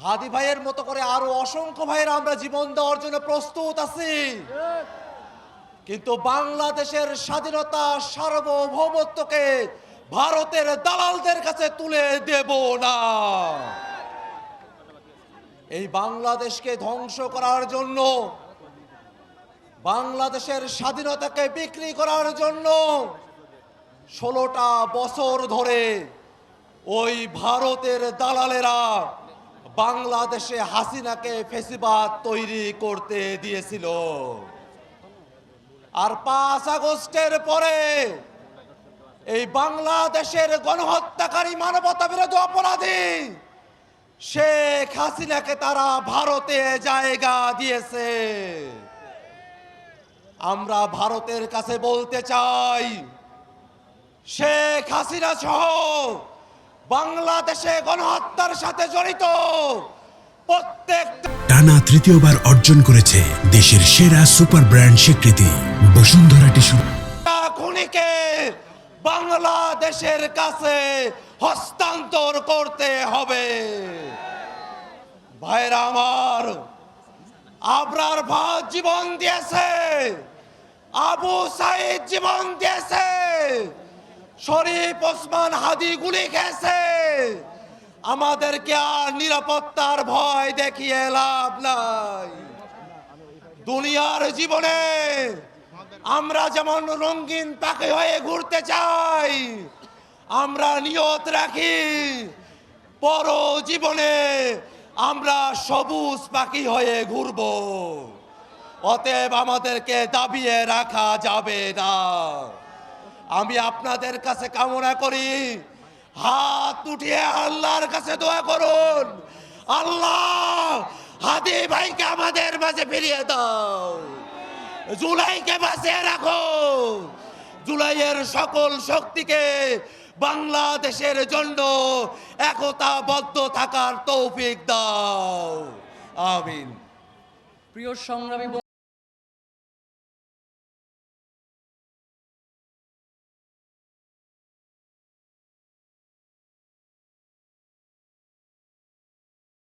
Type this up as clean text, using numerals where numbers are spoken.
হাদি ভাইয়ের মতো করে আরো অসংখ্য ভাইয়ের আমরা জীবন দেওয়ার জন্য প্রস্তুত আছি, কিন্তু বাংলাদেশের স্বাধীনতা সার্বভৌমত্বকে ভারতের দালালদের কাছে তুলে দেব না। এই বাংলাদেশকে ধ্বংস করার জন্য, বাংলাদেশের স্বাধীনতাকে বিক্রি করার জন্য 16টা বছর ধরে ওই ভারতের দালালেরা বাংলাদেশে হাসিনাকে ফেসিবাদ তৈরি করতে দিয়েছিল। আর 5 আগস্টের পরে এই বাংলাদেশের গণহত্যাকারী, মানবতা বিরোধী অপরাধী শেখ হাসিনাকে তারা ভারতে জায়গা দিয়েছে। আমরা ভারতের কাছে বলতে চাই, শেখ হাসিনা সহ বাংলাদেশে গণহত্যার সাথে জড়িত প্রত্যেক টানা তৃতীয়বার অর্জন করেছে দেশের সেরা সুপার ব্র্যান্ড স্বীকৃতি বসুন্ধরা টিস্যু। খুনিকে বাংলাদেশের কাছে হস্তান্তর করতে হবে। ভাইরা আমার, আবরার ভাত জীবন দিয়েছে, আবু সাইদ জীবন দিয়েছে, শরীফ ওসমান হাদি গুলি খেয়েছে। আমাদেরকে আর নিরাপত্তার ভয় দেখিয়ে লাভ নাই। দুনিয়ার জীবনে আমরা যেমন রঙিন পাখি হয়ে ঘুরতে চাই, আমরা নিয়ত রাখি পর জীবনে আমরা সবুজ পাখি হয়ে ঘুরব। অতএব আমাদেরকে দাবিয়ে রাখা যাবে না। আমি আপনাদের কাছে কামনা করি, হাত উঠিয়ে আল্লাহর কাছে দোয়া করুন, আল্লাহ হাদি ভাইকে আমাদের মাঝে ফিরিয়ে দাও, জুলাইকে বাঁচিয়ে রাখো, জুলাইয়ের সকল শক্তিকে বাংলাদেশের জন্য একতাবদ্ধ থাকার তৌফিক দাও। আমিন। প্রিয় সংগ্রামী